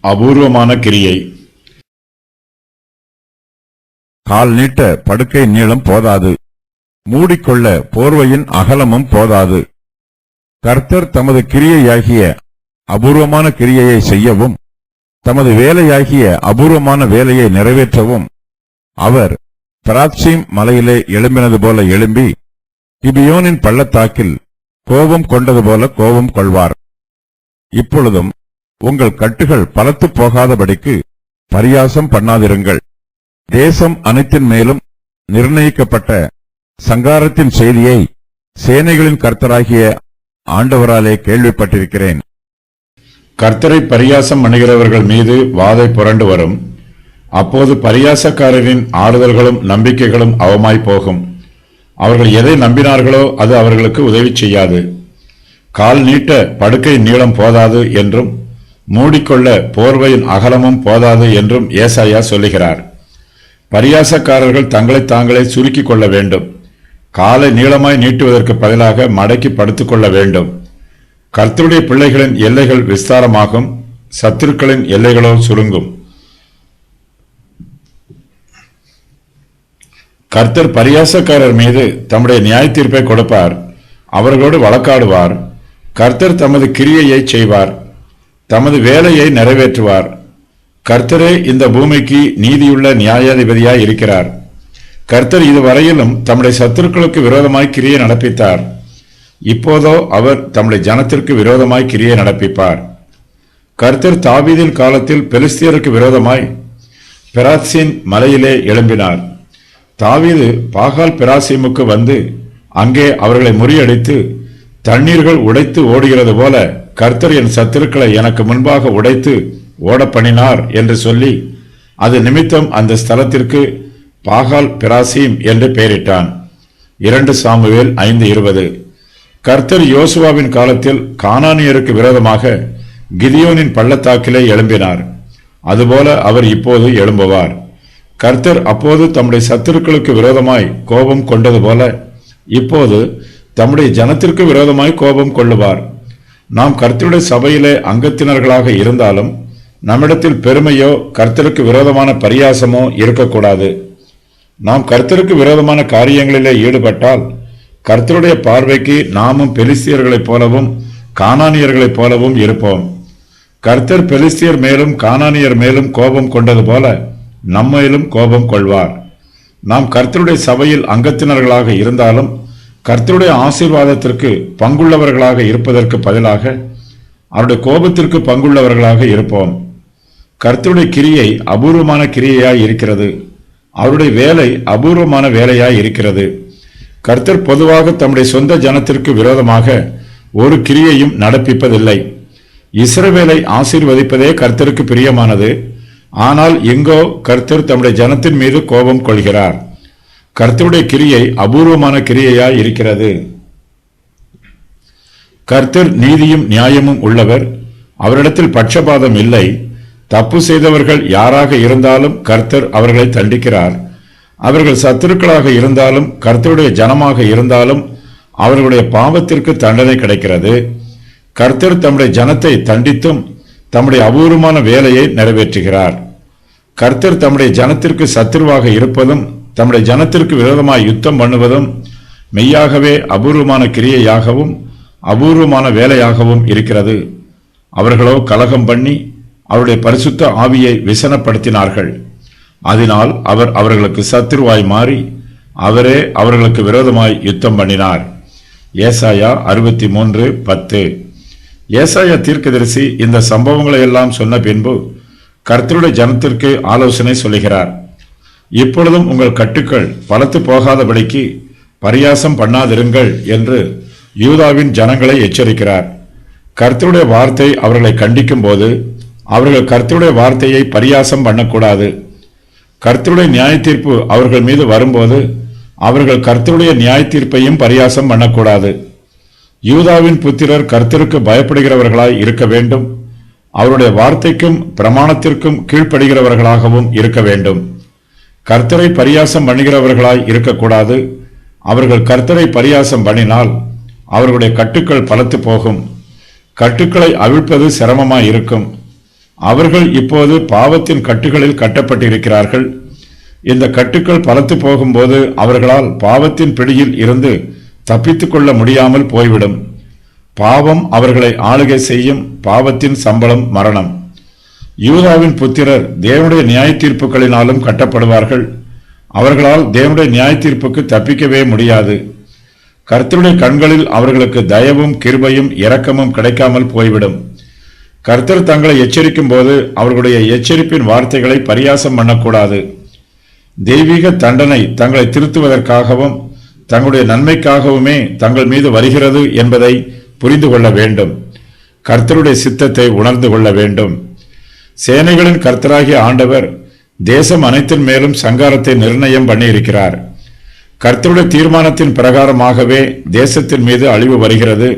அபூர்வமான கிரியை. கால் நீட்ட படுக்கை நீளம் போதாது, மூடிக்கொள்ள போர்வையின் அகலமும் போதாது. கர்த்தர் தமது கிரியையாகிய அபூர்வமான கிரியையை செய்யவும், தமது வேலையாகிய அபூர்வமான வேலையை நிறைவேற்றவும் அவர் பெராத்சீம் மலையிலே எழும்பினது போல எழும்பி, கிபியோனின் பள்ளத்தாக்கில் கோபம் கொண்டது போல கோபம் கொள்வார். இப்பொழுதும் உங்கள் கட்டுகள் பலத்து போகாதபடிக்கு பரியாசம் பண்ணாதிருங்கள். தேசம் அனைத்தின் மேலும் நிர்ணயிக்கப்பட்ட சங்காரத்தின் செய்தியை சேனைகளின் கர்த்தராகிய ஆண்டவராலே கேள்விப்பட்டிருக்கிறேன். கர்த்தரை பரியாசம் பண்ணுகிறவர்கள் மீது வாதை புரண்டு வரும். அப்போது பரியாசக்காரரின் ஆறுதல்களும் நம்பிக்கைகளும் அவமாய் போகும். அவர்கள் எதை நம்பினார்களோ அது அவர்களுக்கு உதவி செய்யாது. கால் நீட்ட படுக்கை நீளம் போதாது என்றும், மூடிக்கொள்ள போர்வையின் அகலமும் போதாது என்றும் ஏசாயா சொல்லுகிறார். பரியாசக்காரர்கள் தங்களை தாங்களே சுருக்கிக் கொள்ள வேண்டும். காலை நீளமாய் நீட்டுவதற்கு பதிலாக மடக்கி படுத்துக் கொள்ள வேண்டும். கர்த்தருடைய பிள்ளைகளின் எல்லைகள் விஸ்தாரமாகும், சத்துருக்களின் எல்லைகளோ சுருங்கும். கர்த்தர் பரியாசக்காரர் மீது தம்முடைய நியாய தீர்ப்பை கொடுப்பார். அவர்களோடு வழக்காடுவார். கர்த்தர் தமது கிரியையை செய்வார், தமது வேலையை நிறைவேற்றுவார். கர்த்தரே இந்த பூமிக்கு நீதியுள்ள நியாயாதிபதியாய் இருக்கிறார். கர்த்தர் இதுவரையிலும் தம்முடைய சத்துருக்களுக்கு விரோதமாய் கிரியை நடப்பித்தார். இப்போதோ அவர் தம்முடைய ஜனத்திற்கு விரோதமாய் கிரியை நடப்பிப்பார். கர்த்தர் தாவீதின் காலத்தில் பெலிஸ்தியருக்கு விரோதமாய் பெராத்சீம் மலையிலே எழும்பினார். தாவீது பாகால் பெராசீமுக்கு வந்து அங்கே அவர்களை முறியடித்து தண்ணீர்கள் உடைத்து ஓடுகிறது போல கர்த்தர் என் சத்துருக்களை எனக்கு முன்பாக உடைத்து ஓட பண்ணினார் என்று சொல்லி அது நிமித்தம் அந்த ஸ்தலத்திற்கு பாகால் பெராசீம் என்று பெயரிட்டான். 2 சாமுவேல் 5:20. கர்த்தர் யோசுவாவின் காலத்தில் கானானியருக்கு விரோதமாக கிதியோனின் பள்ளத்தாக்கிலே எழும்பினார். அதுபோல அவர் இப்போது எழும்புவார். கர்த்தர் அப்போது தம்முடைய சத்துருக்களுக்கு விரோதமாய் கோபம் கொண்டது போல இப்போது தம்முடைய ஜனத்திற்கு விரோதமாய் கோபம் கொள்ளுவார். நாம் கர்த்தருடைய சபையிலே அங்கத்தினர்களாக இருந்தாலும் நம்மிடத்தில் பெருமையோ கர்த்தருக்கு விரோதமான பரியாசமோ இருக்கக்கூடாது. நாம் கர்த்தருக்கு விரோதமான காரியங்களிலே ஈடுபட்டால் கர்த்தருடைய பார்வைக்கு நாமும் பெலிஸ்தியர்களைப் போலவும் கானானியர்களைப் போலவும் இருப்போம். கர்த்தர் பெலிஸ்தியர் மேலும் கானானியர் மேலும் கோபம் கொண்டது போல நம்மையிலும் கோபம் கொள்வார். நாம் கர்த்தருடைய சபையில் அங்கத்தினர்களாக இருந்தாலும் கர்த்தருடைய ஆசீர்வாதத்திற்கு பங்குள்ளவர்களாக இருப்பதற்கு பதிலாக அவருடைய கோபத்திற்கு பங்குள்ளவர்களாக இருப்போம். கர்த்தருடைய கிரியை அபூர்வமான கிரியையாய் இருக்கிறது. அவருடைய வேலை அபூர்வமான வேலையாய் இருக்கிறது. கர்த்தர் பொதுவாக தம்முடைய சொந்த ஜனத்திற்கு விரோதமாக ஒரு கிரியையும் நடப்பிப்பதில்லை. இஸ்ரவேலை ஆசீர்வதிப்பதே கர்த்தருக்கு பிரியமானது. ஆனால் எங்கோ கர்த்தர் தம்முடைய ஜனத்தின் மீது கோபம் கொள்கிறார். கர்த்தருடைய கிரியை அபூர்வமான கிரியையாய் இருக்கிறது. கர்த்தர் நீதியும் நியாயமும் உள்ளவர். அவரிடத்தில் பட்சபாதம் இல்லை. தப்பு செய்தவர்கள் யாராக இருந்தாலும் கர்த்தர் அவர்களை தண்டிக்கிறார். அவர்கள் சத்துருக்களாக இருந்தாலும் கர்த்தருடைய ஜனமாக இருந்தாலும் அவர்களுடைய பாவத்திற்கு தண்டனை கிடைக்கிறது. கர்த்தர் தம்முடைய ஜனத்தை தண்டித்தும் தம்முடைய அபூர்வமான வேலையை நிறைவேற்றுகிறார். கர்த்தர் தம்முடைய ஜனத்திற்கு சத்துருவாக இருப்பதும் தம்முடைய ஜனத்திற்கு விரோதமாய் யுத்தம் பண்ணுவதும் மெய்யாகவே அபூர்வமான கிரியையாகவும் அபூர்வமான வேலையாகவும் இருக்கிறது. அவர்களோ கலகம் பண்ணி அவருடைய பரிசுத்த ஆவியை விசனப்படுத்தினார்கள். அதனால் அவர் அவர்களுக்கு சத்துருவாய் மாறி அவரே அவர்களுக்கு விரோதமாய் யுத்தம் பண்ணினார். ஏசாயா 63:10. ஏசாயா தீர்க்கதரிசி இந்த சம்பவங்களை எல்லாம் சொன்ன பின்பு கர்த்தருடைய ஜனத்திற்கு ஆலோசனை சொல்லுகிறார். இப்பொழுதும் உங்கள் கட்டுக்கள் பலத்து போகாதபடிக்கு பரியாசம் பண்ணாதிருங்கள் என்று யூதாவின் ஜனங்களை எச்சரிக்கிறார். கர்த்தருடைய வார்த்தை அவர்களை கண்டிக்கும் போது அவர்கள் கர்த்தருடைய வார்த்தையை பரியாசம் பண்ணக்கூடாது. கர்த்தருடைய நியாய தீர்ப்பு அவர்கள் மீது வரும்போது அவர்கள் கர்த்தருடைய நியாய தீர்ப்பையும் பரியாசம் பண்ணக்கூடாது. யூதாவின் புத்திரர் கர்த்தருக்கு பயப்படுகிறவர்களாய் இருக்க வேண்டும். அவருடைய வார்த்தைக்கும் பிரமாணத்திற்கும் கீழ்ப்படுகிறவர்களாகவும் இருக்க வேண்டும். கர்த்தரை பரியாசம் பண்ணுகிறவர்களாய் இருக்கக்கூடாது. அவர்கள் கர்த்தரை பரியாசம் பண்ணினால் அவர்களுடைய கட்டுக்கள் பலத்து போகும். கட்டுக்களை அவிழ்ப்பது சிரமமாய் இருக்கும். அவர்கள் இப்போது பாவத்தின் கட்டுகளில் கட்டப்பட்டிருக்கிறார்கள். இந்த கட்டுக்கள் பலத்து போகும்போது அவர்களால் பாவத்தின் பிடியில் இருந்து தப்பித்துக் கொள்ள முடியாமல் போய்விடும். பாவம் அவர்களை ஆளுகை செய்யும். பாவத்தின் சம்பளம் மரணம். யூதாவின் புத்திரர் தேவனுடைய நியாய தீர்ப்புகளினாலும் கட்டப்படுவார்கள். அவர்களால் தேவனுடைய நியாய தீர்ப்புக்கு தப்பிக்கவே முடியாது. கர்த்தருடைய கண்களில் அவர்களுக்கு தயவும் கிருபையும் இரக்கமும் கிடைக்காமல் போய்விடும். கர்த்தர் தங்களை எச்சரிக்கும் போது அவர்களுடைய எச்சரிப்பின் வார்த்தைகளை பரியாசம் பண்ணக்கூடாது. தெய்வீக தண்டனை தங்களை திருத்துவதற்காகவும் தங்களுடைய நன்மைக்காகவுமே தங்கள் மீது வருகிறது என்பதை புரிந்து கொள்ள வேண்டும். கர்த்தருடைய சித்தத்தை உணர்ந்து கொள்ள வேண்டும். சேனைகளின் கர்த்தராகிய ஆண்டவர் தேசம் அனைத்தின் மேலும் சங்காரத்தை நிர்ணயம் பண்ணியிருக்கிறார். கர்த்தருடைய தீர்மானத்தின் பிரகாரமாகவே தேசத்தின் மீது அழிவு வருகிறது.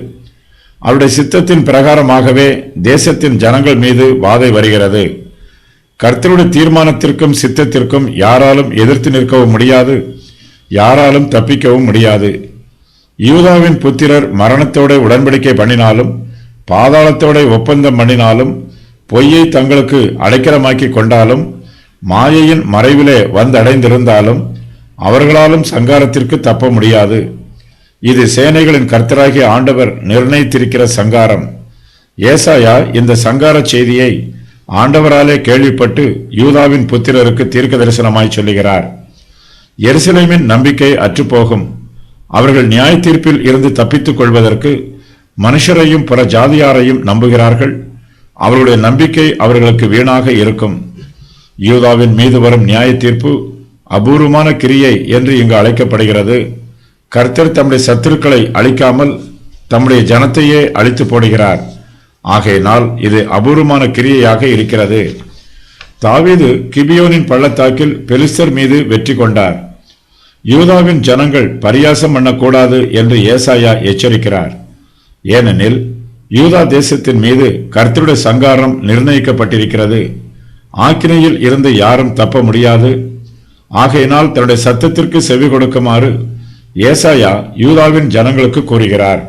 அவருடைய சித்தத்தின் பிரகாரமாகவே தேசத்தின் ஜனங்கள் மீது வாதை வருகிறது. கர்த்தருடைய தீர்மானத்திற்கும் சித்தத்திற்கும் யாராலும் எதிர்த்து நிற்கவும் முடியாது, யாராலும் தப்பிக்கவும் முடியாது. யூதாவின் புத்திரர் மரணத்தோட உடன்படிக்கை பண்ணினாலும் பாதாளத்தோட ஒப்பந்தம் பண்ணினாலும் பொய்யை தங்களுக்கு அடைக்கலமாக்கி கொண்டாலும் மாயையின் மறைவிலே வந்தடைந்திருந்தாலும் அவர்களாலும் சங்காரத்திற்கு தப்ப முடியாது. இது சேனைகளின் கர்த்தராகிய ஆண்டவர் நிர்ணயித்திருக்கிற சங்காரம். ஏசாயா இந்த சங்கார செய்தியை ஆண்டவராலே கேள்விப்பட்டு யூதாவின் புத்திரருக்கு தீர்க்க தரிசனமாய் சொல்லுகிறார். எருசலேமின் நம்பிக்கை அற்றுப்போகும். அவர்கள் நியாய தீர்ப்பில் இருந்து தப்பித்துக் கொள்வதற்கு மனுஷரையும் புற ஜாதியாரையும் நம்புகிறார்கள். அவர்களுடைய நம்பிக்கை அவர்களுக்கு வீணாக இருக்கும். யூதாவின் மீது வரும் நியாய தீர்ப்பு அபூர்வமான கிரியை என்று இங்கு அழைக்கப்படுகிறது. கர்த்தர் தம்முடைய சத்துருக்களை அழிக்காமல் தம்முடைய ஜனத்தையே அழித்து போடுகிறார். ஆகையினால் இது அபூர்வமான கிரியையாக இருக்கிறது. தாவீது கிபியோனின் பள்ளத்தாக்கில் பெலிஸ்தர் மீது வெற்றி கொண்டார். யூதாவின் ஜனங்கள் பரியாசம் பண்ணக்கூடாது என்று ஏசாயா எச்சரிக்கிறார். ஏனெனில் யூதா தேசத்தின் மீது கர்த்தருடைய சங்காரம் நிர்ணயிக்கப்பட்டிருக்கிறது. ஆக்கினையில் இருந்து யாரும் தப்ப முடியாது. ஆகையினால் தன்னுடைய சத்தத்திற்கு செவி கொடுக்குமாறு ஏசாயா யூதாவின் ஜனங்களுக்கு கூறுகிறார்.